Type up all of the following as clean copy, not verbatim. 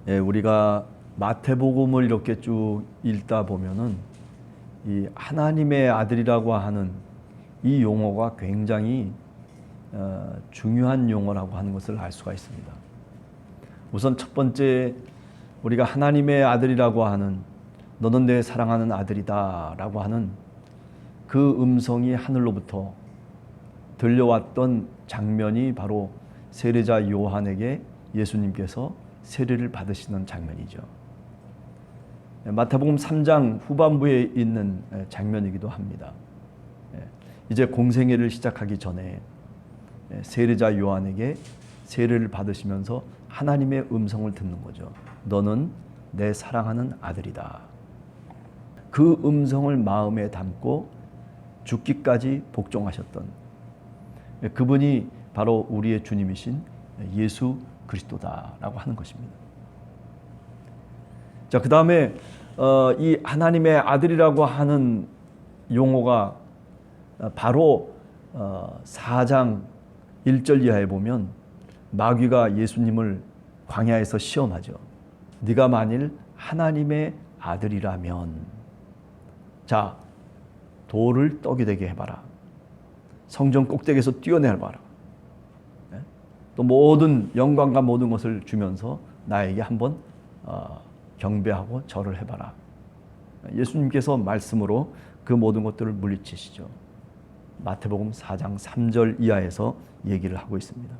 우리가 마태복음을 이렇게 쭉 읽다 보면은 이 하나님의 아들이라고 하는 이 용어가 굉장히 중요한 용어라고 하는 것을 알 수가 있습니다. 우선 첫 번째, 우리가 하나님의 아들이라고 하는 너는 내 사랑하는 아들이다 라고 하는 그 음성이 하늘로부터 들려왔던 장면이 바로 세례자 요한에게 예수님께서 세례를 받으시는 장면이죠. 마태복음 3장 후반부에 있는 장면이기도 합니다. 이제 공생애를 시작하기 전에 세례자 요한에게 세례를 받으시면서 하나님의 음성을 듣는 거죠. 너는 내 사랑하는 아들이다. 그 음성을 마음에 담고 죽기까지 복종하셨던 그분이 바로 우리의 주님이신 예수 그리스도다라고 하는 것입니다. 자, 그 다음에 이 하나님의 아들이라고 하는 용어가 바로 4장 1절 이하에 보면 마귀가 예수님을 광야에서 시험하죠. 네가 만일 하나님의 아들이라면 자, 돌을 떡이 되게 해봐라. 성전 꼭대기에서 뛰어내려봐라. 또 모든 영광과 모든 것을 주면서 나에게 한번 경배하고 절을 해봐라. 예수님께서 말씀으로 그 모든 것들을 물리치시죠. 마태복음 4장 3절 이하에서 얘기를 하고 있습니다.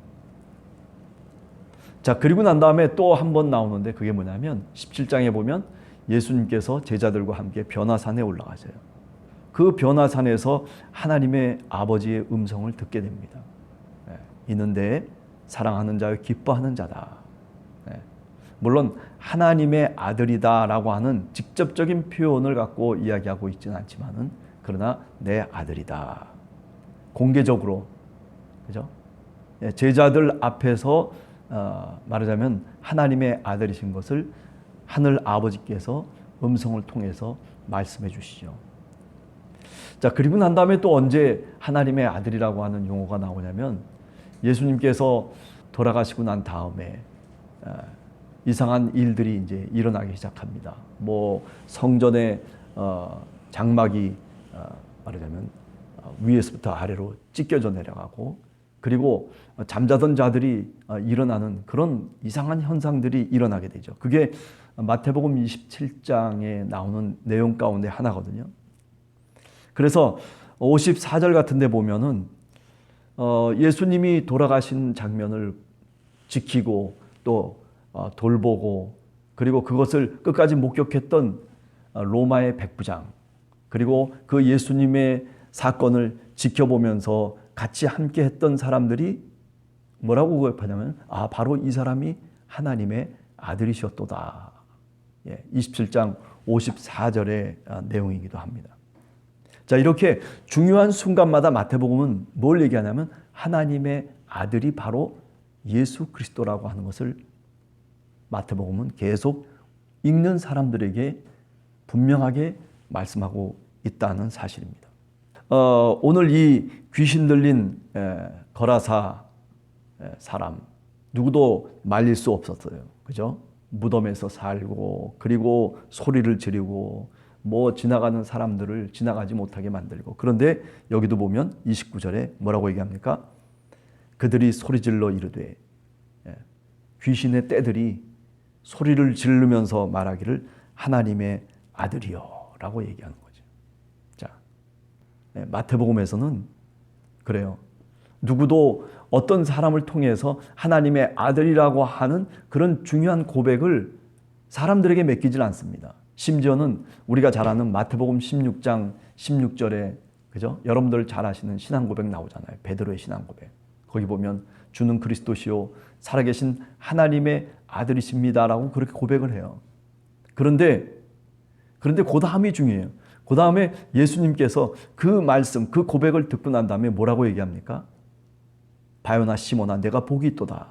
자, 그리고 난 다음에 또 한 번 나오는데 그게 뭐냐면 17장에 보면 예수님께서 제자들과 함께 변화산에 올라가세요. 그 변화산에서 하나님의 아버지의 음성을 듣게 됩니다. 이는 내 사랑하는 자여 기뻐하는 자다. 물론 하나님의 아들이다라고 하는 직접적인 표현을 갖고 이야기하고 있지는 않지만은 그러나 내 아들이다. 공개적으로, 그죠? 제자들 앞에서 말하자면 하나님의 아들이신 것을 하늘 아버지께서 음성을 통해서 말씀해 주시죠. 자, 그리고 난 다음에 또 언제 하나님의 아들이라고 하는 용어가 나오냐면 예수님께서 돌아가시고 난 다음에 이상한 일들이 이제 일어나기 시작합니다. 뭐 성전의 장막이 말하자면 위에서부터 아래로 찢겨져 내려가고 그리고 잠자던 자들이 일어나는 그런 이상한 현상들이 일어나게 되죠. 그게 마태복음 27장에 나오는 내용 가운데 하나거든요. 그래서 54절 같은 데 보면은 예수님이 돌아가신 장면을 지키고 또 돌보고 그리고 그것을 끝까지 목격했던 로마의 백부장 그리고 그 예수님의 사건을 지켜보면서 같이 함께 했던 사람들이 뭐라고 고백하냐면 바로 이 사람이 하나님의 아들이셨도다. 27장 54절의 내용이기도 합니다. 자, 이렇게 중요한 순간마다 마태복음은 뭘 얘기하냐면 하나님의 아들이 바로 예수 그리스도라고 하는 것을 마태복음은 계속 읽는 사람들에게 분명하게 말씀하고 있다는 사실입니다. 오늘 이 귀신 들린 거라사 사람 누구도 말릴 수 없었어요. 그죠? 무덤에서 살고 그리고 소리를 지르고 뭐 지나가는 사람들을 지나가지 못하게 만들고 그런데 여기도 보면 29절에 뭐라고 얘기합니까? 그들이 소리질러 이르되 귀신의 떼들이 소리를 지르면서 말하기를 하나님의 아들이요 라고 얘기하는 거죠. 자, 마태복음에서는 그래요. 누구도 어떤 사람을 통해서 하나님의 아들이라고 하는 그런 중요한 고백을 사람들에게 맡기질 않습니다. 심지어는 우리가 잘 아는 마태복음 16장 16절에 그죠? 여러분들 잘 아시는 신앙 고백 나오잖아요. 베드로의 신앙 고백. 거기 보면 주는 그리스도시요 살아계신 하나님의 아들이십니다라고 그렇게 고백을 해요. 그런데 그 다음이 중요해요. 그 다음에 예수님께서 그 말씀, 그 고백을 듣고 난 다음에 뭐라고 얘기합니까? 바요나 시몬아 내가 복이 있도다.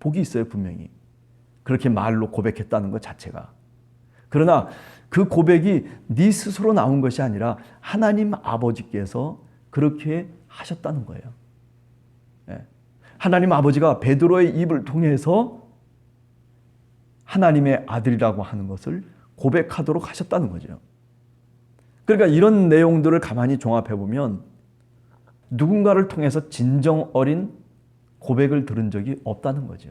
복이 있어요, 분명히. 그렇게 말로 고백했다는 것 자체가. 그러나 그 고백이 네 스스로 나온 것이 아니라 하나님 아버지께서 그렇게 하셨다는 거예요. 하나님 아버지가 베드로의 입을 통해서 하나님의 아들이라고 하는 것을 고백하도록 하셨다는 거죠. 그러니까 이런 내용들을 가만히 종합해 보면 누군가를 통해서 진정 어린 고백을 들은 적이 없다는 거죠.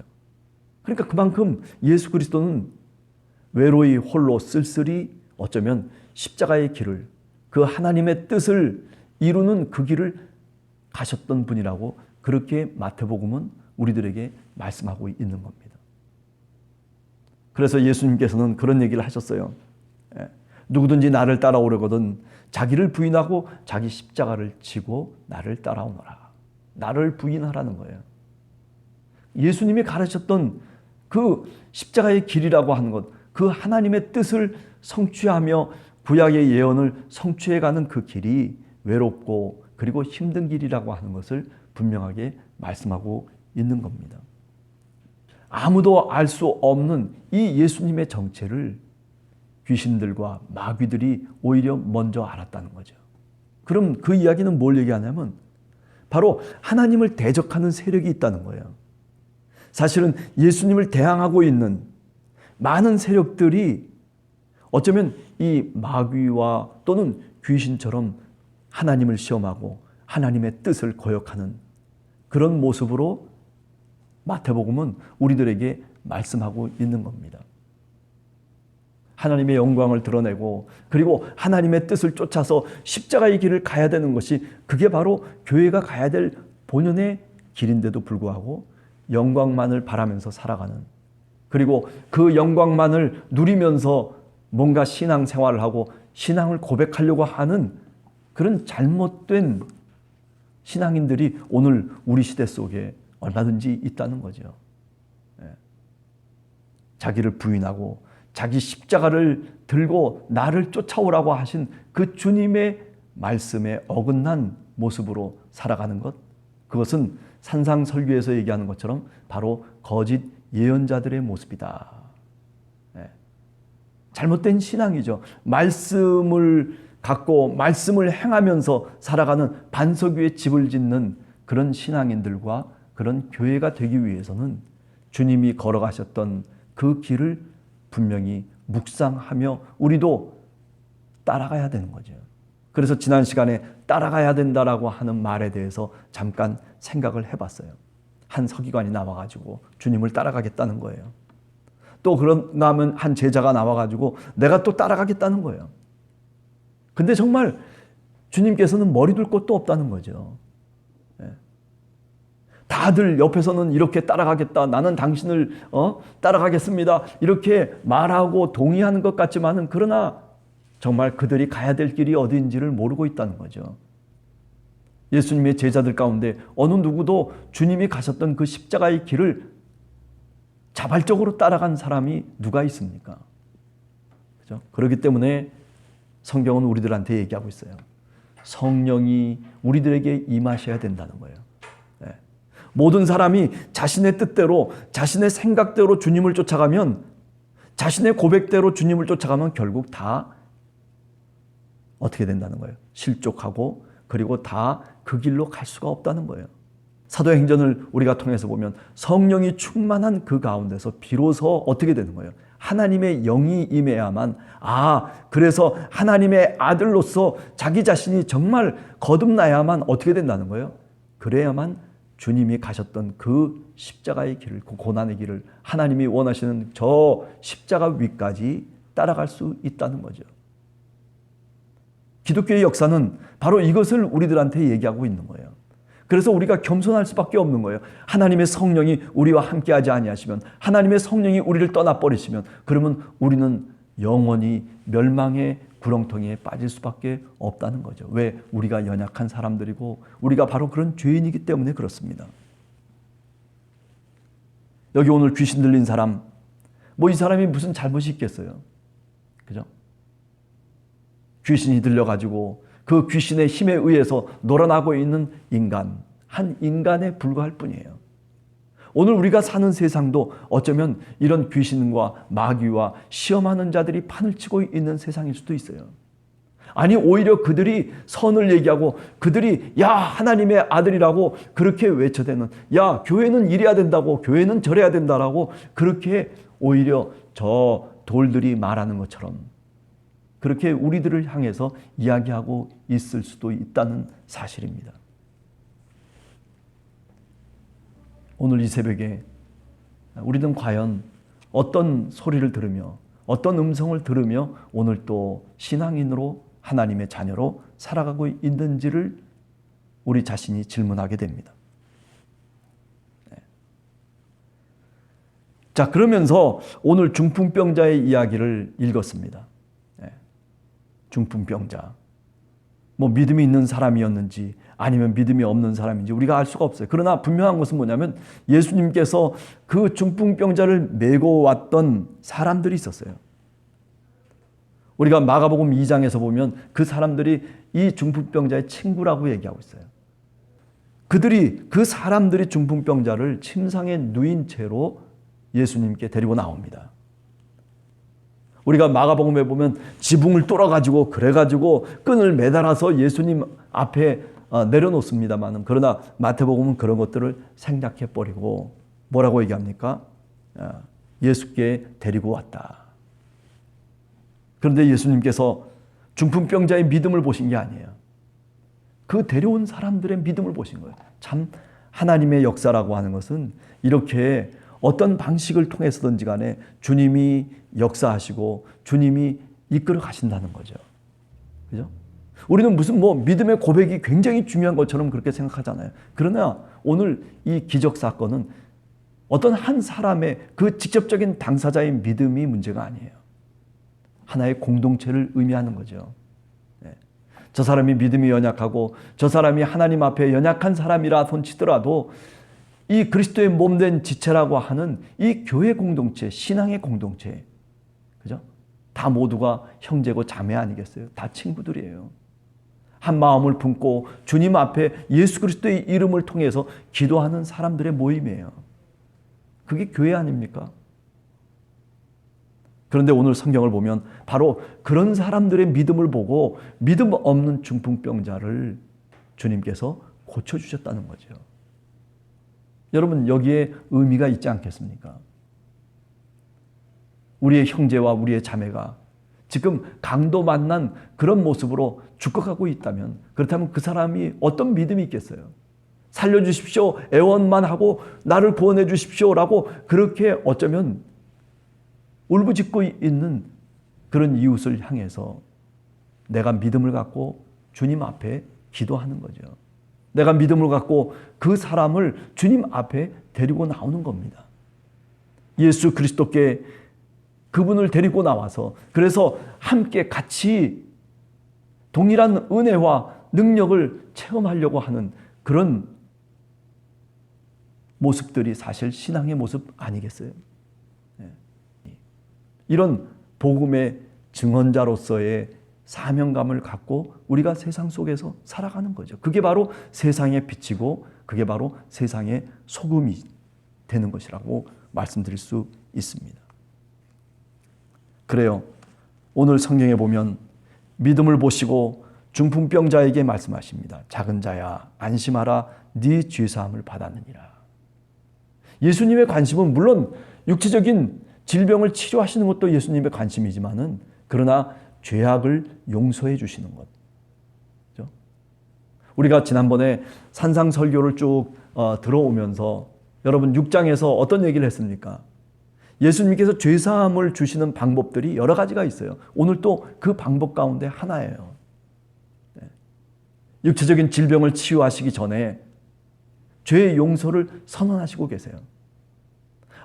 그러니까 그만큼 예수 그리스도는 외로이 홀로 쓸쓸히 어쩌면 십자가의 길을, 그 하나님의 뜻을 이루는 그 길을 가셨던 분이라고 그렇게 마태복음은 우리들에게 말씀하고 있는 겁니다. 그래서 예수님께서는 그런 얘기를 하셨어요. 누구든지 나를 따라오려거든 자기를 부인하고 자기 십자가를 지고 나를 따라오너라. 나를 부인하라는 거예요. 예수님이 가르쳤던 그 십자가의 길이라고 하는 것, 그 하나님의 뜻을 성취하며 구약의 예언을 성취해가는 그 길이 외롭고 그리고 힘든 길이라고 하는 것을 분명하게 말씀하고 있는 겁니다. 아무도 알 수 없는 이 예수님의 정체를 귀신들과 마귀들이 오히려 먼저 알았다는 거죠. 그럼 그 이야기는 뭘 얘기하냐면 바로 하나님을 대적하는 세력이 있다는 거예요. 사실은 예수님을 대항하고 있는 많은 세력들이 어쩌면 이 마귀와 또는 귀신처럼 하나님을 시험하고 하나님의 뜻을 거역하는 그런 모습으로 마태복음은 우리들에게 말씀하고 있는 겁니다. 하나님의 영광을 드러내고 그리고 하나님의 뜻을 쫓아서 십자가의 길을 가야 되는 것이 그게 바로 교회가 가야 될 본연의 길인데도 불구하고 영광만을 바라면서 살아가는, 그리고 그 영광만을 누리면서 뭔가 신앙생활을 하고 신앙을 고백하려고 하는 그런 잘못된 신앙인들이 오늘 우리 시대 속에 얼마든지 있다는 거죠. 자기를 부인하고 자기 십자가를 들고 나를 쫓아오라고 하신 그 주님의 말씀에 어긋난 모습으로 살아가는 것, 그것은 산상설교에서 얘기하는 것처럼 바로 거짓 예언자들의 모습이다. 잘못된 신앙이죠. 말씀을 갖고 말씀을 행하면서 살아가는 반석 위에 집을 짓는 그런 신앙인들과 그런 교회가 되기 위해서는 주님이 걸어가셨던 그 길을 분명히 묵상하며 우리도 따라가야 되는 거죠. 그래서 지난 시간에 따라가야 된다라고 하는 말에 대해서 잠깐 생각을 해봤어요. 한 서기관이 나와가지고 주님을 따라가겠다는 거예요. 또 그러면 한 제자가 나와가지고 내가 또 따라가겠다는 거예요. 근데 정말 주님께서는 머리 둘 곳도 없다는 거죠. 다들 옆에서는 이렇게 따라가겠다, 나는 당신을 따라가겠습니다, 이렇게 말하고 동의하는 것 같지만은 그러나 정말 그들이 가야 될 길이 어디인지를 모르고 있다는 거죠. 예수님의 제자들 가운데 어느 누구도 주님이 가셨던 그 십자가의 길을 자발적으로 따라간 사람이 누가 있습니까? 그죠? 그렇기 때문에 성경은 우리들한테 얘기하고 있어요. 성령이 우리들에게 임하셔야 된다는 거예요. 모든 사람이 자신의 뜻대로 자신의 생각대로 주님을 쫓아가면, 자신의 고백대로 주님을 쫓아가면 결국 다 어떻게 된다는 거예요? 실족하고 그리고 다 그 길로 갈 수가 없다는 거예요. 사도행전을 우리가 통해서 보면 성령이 충만한 그 가운데서 비로소 어떻게 되는 거예요? 하나님의 영이 임해야만, 그래서 하나님의 아들로서 자기 자신이 정말 거듭나야만 어떻게 된다는 거예요? 그래야만 주님이 가셨던 그 십자가의 길을, 그 고난의 길을, 하나님이 원하시는 저 십자가 위까지 따라갈 수 있다는 거죠. 기독교의 역사는 바로 이것을 우리들한테 얘기하고 있는 거예요. 그래서 우리가 겸손할 수밖에 없는 거예요. 하나님의 성령이 우리와 함께하지 아니하시면, 하나님의 성령이 우리를 떠나버리시면 그러면 우리는 영원히 멸망의 구렁텅이에 빠질 수밖에 없다는 거죠. 왜? 우리가 연약한 사람들이고 우리가 바로 그런 죄인이기 때문에 그렇습니다. 여기 오늘 귀신 들린 사람, 이 사람이 무슨 잘못이 있겠어요? 그죠? 귀신이 들려가지고 그 귀신의 힘에 의해서 놀아나고 있는 인간, 한 인간에 불과할 뿐이에요. 오늘 우리가 사는 세상도 어쩌면 이런 귀신과 마귀와 시험하는 자들이 판을 치고 있는 세상일 수도 있어요. 아니 오히려 그들이 선을 얘기하고 그들이 야 하나님의 아들이라고 그렇게 외쳐대는, 야 교회는 이래야 된다고, 교회는 저래야 된다라고 그렇게 오히려 저 돌들이 말하는 것처럼 그렇게 우리들을 향해서 이야기하고 있을 수도 있다는 사실입니다. 오늘 이 새벽에 우리는 과연 어떤 소리를 들으며 어떤 음성을 들으며 오늘 또 신앙인으로 하나님의 자녀로 살아가고 있는지를 우리 자신이 질문하게 됩니다. 자, 그러면서 오늘 중풍병자의 이야기를 읽었습니다. 중풍병자. 뭐 믿음이 있는 사람이었는지 아니면 믿음이 없는 사람인지 우리가 알 수가 없어요. 그러나 분명한 것은 뭐냐면 예수님께서 그 중풍병자를 메고 왔던 사람들이 있었어요. 우리가 마가복음 2장에서 보면 그 사람들이 이 중풍병자의 친구라고 얘기하고 있어요. 그 사람들이 중풍병자를 침상에 누인 채로 예수님께 데리고 나옵니다. 우리가 마가복음에 보면 지붕을 뚫어가지고 그래가지고 끈을 매달아서 예수님 앞에 내려놓습니다만, 그러나 마태복음은 그런 것들을 생략해버리고 뭐라고 얘기합니까? 예수께 데리고 왔다. 그런데 예수님께서 중풍병자의 믿음을 보신 게 아니에요. 그 데려온 사람들의 믿음을 보신 거예요. 참 하나님의 역사라고 하는 것은 이렇게 어떤 방식을 통해서든지 간에 주님이 역사하시고 주님이 이끌어 가신다는 거죠. 그죠? 우리는 무슨 믿음의 고백이 굉장히 중요한 것처럼 그렇게 생각하잖아요. 그러나 오늘 이 기적 사건은 어떤 한 사람의 그 직접적인 당사자의 믿음이 문제가 아니에요. 하나의 공동체를 의미하는 거죠. 저 사람이 믿음이 연약하고 저 사람이 하나님 앞에 연약한 사람이라 손치더라도 이 그리스도의 몸된 지체라고 하는 이 교회 공동체, 신앙의 공동체, 그죠? 다 모두가 형제고 자매 아니겠어요? 다 친구들이에요. 한 마음을 품고 주님 앞에 예수 그리스도의 이름을 통해서 기도하는 사람들의 모임이에요. 그게 교회 아닙니까? 그런데 오늘 성경을 보면 바로 그런 사람들의 믿음을 보고 믿음 없는 중풍병자를 주님께서 고쳐주셨다는 거죠. 여러분, 여기에 의미가 있지 않겠습니까? 우리의 형제와 우리의 자매가 지금 강도 만난 그런 모습으로 죽어가고 있다면, 그렇다면 그 사람이 어떤 믿음이 있겠어요? 살려주십시오, 애원만 하고 나를 구원해 주십시오라고 그렇게 어쩌면 울부짖고 있는 그런 이웃을 향해서 내가 믿음을 갖고 주님 앞에 기도하는 거죠. 내가 믿음을 갖고 그 사람을 주님 앞에 데리고 나오는 겁니다. 예수 그리스도께 그분을 데리고 나와서 그래서 함께 같이 동일한 은혜와 능력을 체험하려고 하는 그런 모습들이 사실 신앙의 모습 아니겠어요? 이런 복음의 증언자로서의 사명감을 갖고 우리가 세상 속에서 살아가는 거죠. 그게 바로 세상의 빛이고 그게 바로 세상의 소금이 되는 것이라고 말씀드릴 수 있습니다. 그래요. 오늘 성경에 보면 믿음을 보시고 중풍병자에게 말씀하십니다. 작은 자야 안심하라, 네 죄사함을 받았느니라. 예수님의 관심은 물론 육체적인 질병을 치료하시는 것도 예수님의 관심이지만은 그러나 죄악을 용서해 주시는 것. 그렇죠? 우리가 지난번에 산상설교를 쭉 들어오면서 여러분 6장에서 어떤 얘기를 했습니까? 예수님께서 죄사함을 주시는 방법들이 여러 가지가 있어요. 오늘 또 그 방법 가운데 하나예요. 육체적인 질병을 치유하시기 전에 죄의 용서를 선언하시고 계세요.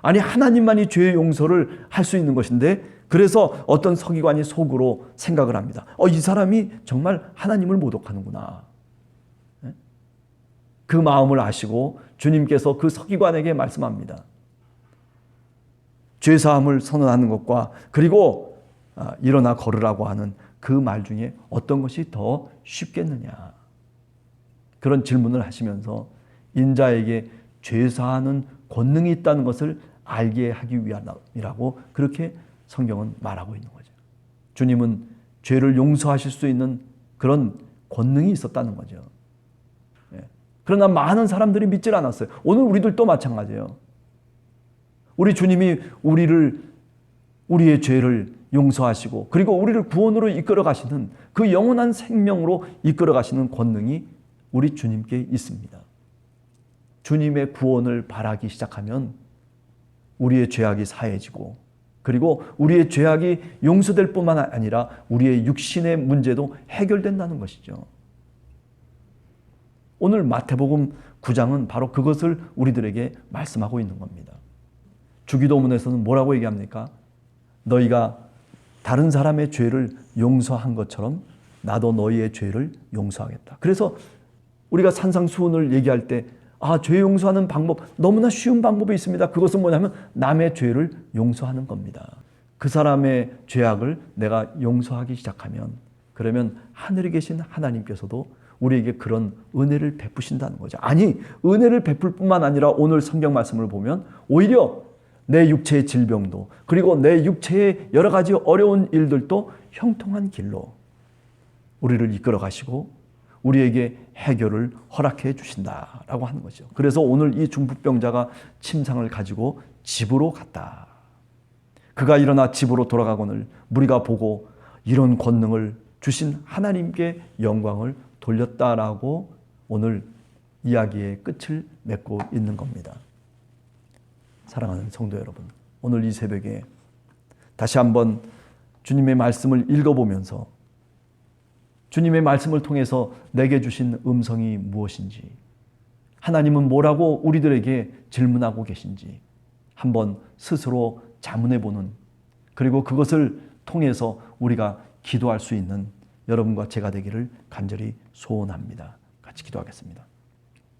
아니 하나님만이 죄의 용서를 할 수 있는 것인데 그래서 어떤 서기관이 속으로 생각을 합니다. 이 사람이 정말 하나님을 모독하는구나. 그 마음을 아시고 주님께서 그 서기관에게 말씀합니다. 죄사함을 선언하는 것과 그리고 일어나 걸으라고 하는 그 말 중에 어떤 것이 더 쉽겠느냐. 그런 질문을 하시면서 인자에게 죄사하는 권능이 있다는 것을 알게 하기 위함이라고 그렇게 성경은 말하고 있는 거죠. 주님은 죄를 용서하실 수 있는 그런 권능이 있었다는 거죠. 그러나 많은 사람들이 믿질 않았어요. 오늘 우리들도 마찬가지예요. 우리 주님이 우리의 죄를 용서하시고 그리고 우리를 구원으로 이끌어 가시는 그 영원한 생명으로 이끌어 가시는 권능이 우리 주님께 있습니다. 주님의 구원을 바라기 시작하면 우리의 죄악이 사해지고 그리고 우리의 죄악이 용서될 뿐만 아니라 우리의 육신의 문제도 해결된다는 것이죠. 오늘 마태복음 9장은 바로 그것을 우리들에게 말씀하고 있는 겁니다. 주기도문에서는 뭐라고 얘기합니까? 너희가 다른 사람의 죄를 용서한 것처럼 나도 너희의 죄를 용서하겠다. 그래서 우리가 산상수훈을 얘기할 때 죄 용서하는 방법, 너무나 쉬운 방법이 있습니다. 그것은 뭐냐면 남의 죄를 용서하는 겁니다. 그 사람의 죄악을 내가 용서하기 시작하면 그러면 하늘에 계신 하나님께서도 우리에게 그런 은혜를 베푸신다는 거죠. 아니, 은혜를 베풀 뿐만 아니라 오늘 성경 말씀을 보면 오히려 내 육체의 질병도 그리고 내 육체의 여러 가지 어려운 일들도 형통한 길로 우리를 이끌어 가시고 우리에게 해결을 허락해 주신다라고 하는 거죠. 그래서 오늘 이 중풍병자가 침상을 가지고 집으로 갔다. 그가 일어나 집으로 돌아가거늘 무리가 보고 이런 권능을 주신 하나님께 영광을 돌렸다라고 오늘 이야기의 끝을 맺고 있는 겁니다. 사랑하는 성도 여러분, 오늘 이 새벽에 다시 한번 주님의 말씀을 읽어보면서 주님의 말씀을 통해서 내게 주신 음성이 무엇인지, 하나님은 뭐라고 우리들에게 질문하고 계신지 한번 스스로 자문해보는, 그리고 그것을 통해서 우리가 기도할 수 있는 여러분과 제가 되기를 간절히 소원합니다. 같이 기도하겠습니다.